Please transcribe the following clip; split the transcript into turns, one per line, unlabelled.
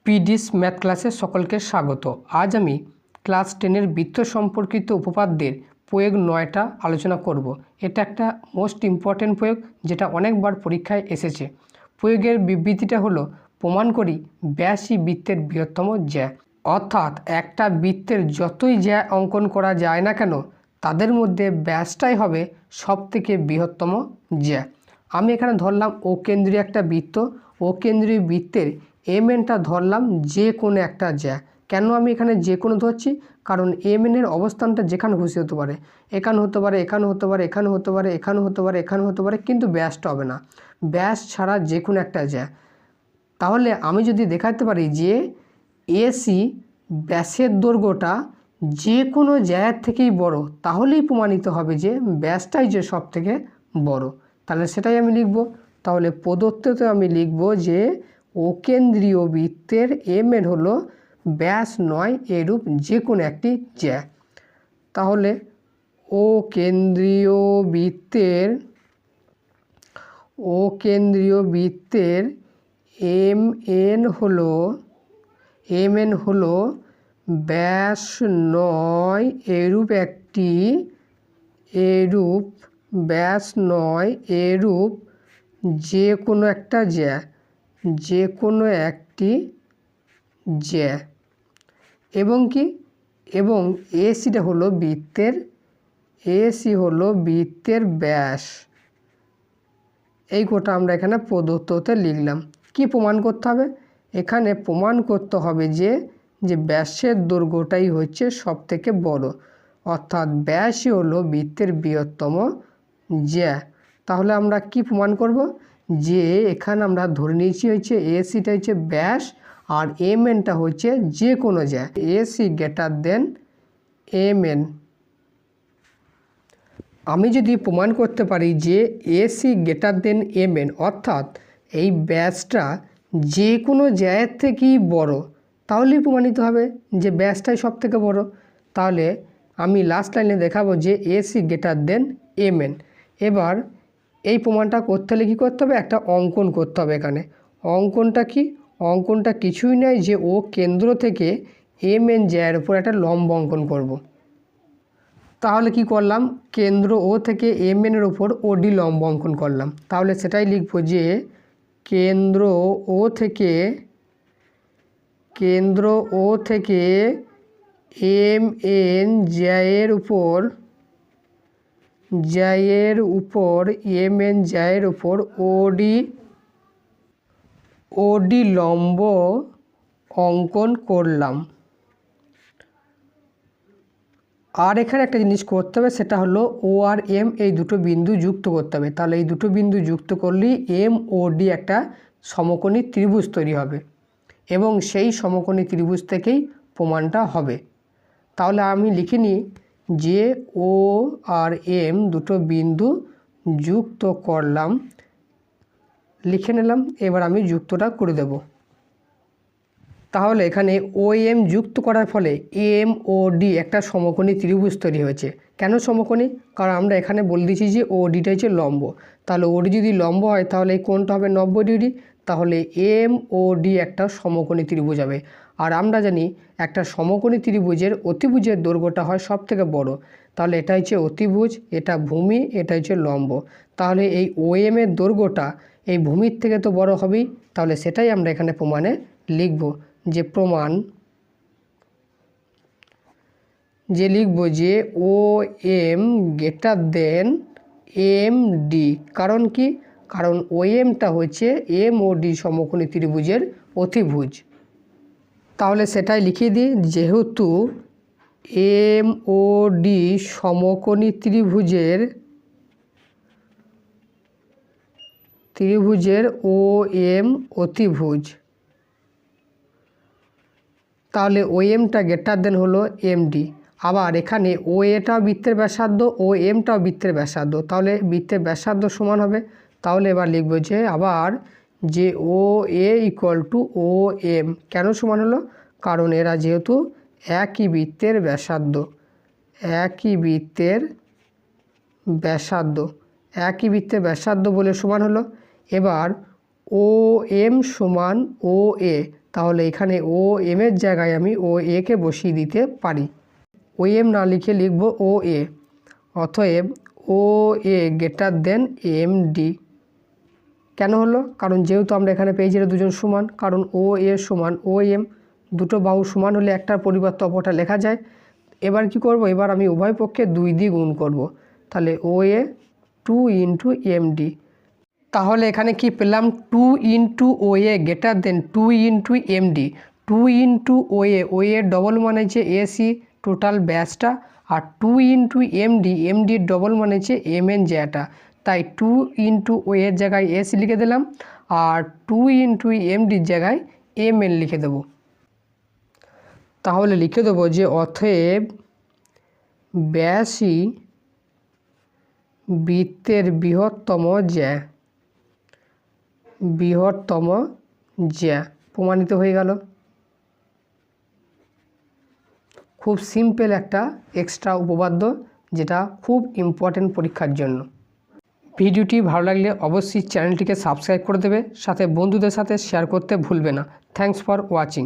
পিডিস math ক্লাসে সকলকে স্বাগত। আজ আমি ক্লাস 10-এর বৃত্ত সম্পর্কিত উপপাদ্যের প্রয়োগ 9টা আলোচনা করব। এটা একটা মোস্ট ইম্পর্টেন্ট প্রয়োগ, যেটা অনেকবার পরীক্ষায় এসেছে। প্রয়োগের বিবৃতিটা হলো, প্রমাণ করি ব্যাসই বৃত্তের বৃহত্তম জ্যা। অর্থাৎ একটা বৃত্তের যতই জ্যা অঙ্কন করা যায় না কেন, তাদের মধ্যে ব্যাসটাই হবে সবথেকে বৃহত্তম জ্যা। আমি এখানে ধরলাম ও কেন্দ্রীয় একটা বৃত্ত। ও কেন্দ্রীয় বৃত্তের এমএনটা ধরলাম যে কোনো একটা জ্যা। কেন আমি এখানে যে কোনো ধরছি? কারণ এমএনের অবস্থানটা যেখানে খুশি হতে পারে, এখানে হতে পারে, এখানে হতে পারে, এখানে হতে পারে, এখানে হতে পারে, এখানে হতে পারে, কিন্তু ব্যাসটা হবে না। ব্যাস ছাড়া যে কোনো একটা জ্যা। তাহলে আমি যদি দেখাতে পারি যে এসি ব্যাসের দৈর্ঘ্যটা যে কোনো জ্যায়ের থেকেই বড়, তাহলেই প্রমাণিত হবে যে ব্যাসটাই যে সব থেকে বড়। তাহলে সেটাই আমি লিখব। তাহলে প্রদত্ততে আমি লিখব যে ও কেন্দ্রীয় বৃত্তের এমএন হলো ব্যাস নয় এরূপ যে কোনো একটি জ্যা। তাহলে ও কেন্দ্রীয় বৃত্তের এমএন হলো ব্যাস নয় এরূপ যে কোনো একটা জ্যা, এবং এসিটা হলো বৃত্তের ব্যাস। এই কোটা আমরা এখানে প্রদত্ততে লিখলাম। কি প্রমাণ করতে হবে? এখানে প্রমাণ করতে হবে যে ব্যাসের দৈর্ঘ্যটাই হচ্ছে সব থেকে বড়, অর্থাৎ ব্যাসই হলো বৃত্তের বৃহত্তম জ্যা। তাহলে আমরা কি প্রমাণ করব? যে এখানে আমরা ধরে নিয়েছি হচ্ছে এসিটা হচ্ছে ব্যাস, আর এমএনটা হচ্ছে যে কোনো জ্যা। AC greater than MN. আমি যদি প্রমাণ করতে পারি যে এসি গ্রেটার দেন এমএন, অর্থাৎ এই ব্যাসটা যে কোনো জ্যায়ের থেকেই বড়, তাহলেই প্রমাণিত হবে যে ব্যাসটাই সব থেকে বড়। তাহলে আমি লাস্ট লাইনে দেখাবো যে এসি গ্রেটার দেন এমএন। এবার এই প্রমাণটা করতে হলে কী করতে হবে? একটা অঙ্কন করতে হবে এখানে। অঙ্কনটা কিছুই নয় যে ও কেন্দ্র থেকে এমএন জ্যায়ের উপর একটা লম্ব অঙ্কন করব। তাহলে কি করলাম? কেন্দ্র ও থেকে এমএনের ওপর ওডি লম্ব অঙ্কন করলাম। তাহলে সেটাই লিখব যে কেন্দ্র ও থেকে এমএন জ্যায়ের উপর ওডি লম্ব অঙ্কন করলাম। আর এখানে একটা জিনিস করতে হবে, সেটা হলো ও আর এম এই দুটো বিন্দু যুক্ত করতে হবে। তাহলে এই দুটো বিন্দু যুক্ত করলেই এম ও ডি একটা সমকোণী ত্রিভুজ তৈরি হবে, এবং সেই সমকোণী ত্রিভুজ থেকেই প্রমাণটা হবে। তাহলে আমি লিখে নিই যে ও আর এম দুটো বিন্দু যুক্ত করলাম, লিখে নিলাম। এবার আমি যুক্তটা করে দেব। তাহলে এখানে ও এম যুক্ত করার ফলে এম ও ডি একটা সমকোণী ত্রিভুজ তৈরি হয়েছে। কেন সমকোণী? কারণ আমরা এখানে বলে দিয়েছি যে ও ডিটা হচ্ছে লম্ব। তাহলে ওডি যদি লম্ব হয় তাহলে এই কোণটা হবে 90 ডিগ্রি। তাহলে এম ও ডি একটা সমকোণী ত্রিভুজ হবে। আর আমরা জানি একটা সমকোণী ত্রিভুজের অতিভুজের দৈর্ঘ্যটা হয় সব থেকে বড়। তাহলে এটা হচ্ছে অতিভুজ, এটা ভূমি, এটা হচ্ছে লম্ব। তাহলে এই ও এম এর দৈর্ঘ্যটা এই ভূমির থেকে তো বড় হবেই। তাহলে সেটাই আমরা এখানে প্রমাণে লিখব যে O M greater than M D. কারণ কি? কারণ ও এমটা হচ্ছে এম ও ডি সমকোণী ত্রিভুজের অতিভুজ। তাহলে সেটাই লিখিয়ে দিই, যেহেতু এম ও ডি সমকোণী ত্রিভুজের ও এম অতিভুজ, তাহলে ও এমটা গ্রেটার দেন হলো এমডি। আবার এখানে ও এটাও বৃত্তের ব্যাসার্ধ, ও এমটাও বৃত্তের ব্যাসার্ধ, তাহলে বৃত্তের ব্যাসার্ধ সমান হবে। তাহলে এবার লিখব যে আবার যে ও এ ইকুয়াল টু ও এম। কেন সমান হলো? কারণ এরা যেহেতু একই বৃত্তের ব্যাসার্ধ বলে সমান হলো। এবার ও এম সমান ও এ, তাহলে এখানে ও এম এর জায়গায় আমি ও একে বসিয়ে দিতে পারি। ও এম না লিখে লিখব ও এ। অতএব ও A greater than M D. কেন হলো? কারণ যেহেতু আমরা এখানে পেয়েছি এটা দুজন সমান, কারণ ও এ সমান ও এম, দুটো বাহু সমান হলে একটার পরিবর্তে অপরটা লেখা যায়। এবার কি করব? এবার আমি উভয় পক্ষে 2 দিয়ে গুণ করব। তাহলে O A 2 into M D. তাহলে এখানে কি পেলাম? 2 into O A greater than 2 into M D. 2 into O এর ডবল মানে হচ্ছে এসি টোটাল ব্যাসটা, আর 2 ইন্টু এমডির ডবল মানে হচ্ছে এম এন জ্যাটা। তাই 2 ইন্টু ও এর জায়গায় এস লিখে দিলাম, আর 2 ইন্টু এমডির জায়গায় এম এন লিখে দেবো। তাহলে লিখে দেবো যে অতএব ব্যাসই বৃত্তের বৃহত্তম জ্যা। প্রমাণিত হয়ে গেল। খুব সিম্পল একটা এক্সট্রা উপপাদ্য, যেটা খুব ইম্পর্টেন্ট পরীক্ষার জন্য। ভিডিওটি ভালো লাগলে অবশ্যই চ্যানেলটিকে সাবস্ক্রাইব করে দেবে, সাথে বন্ধুদের সাথে শেয়ার করতে ভুলবে না। Thanks for watching.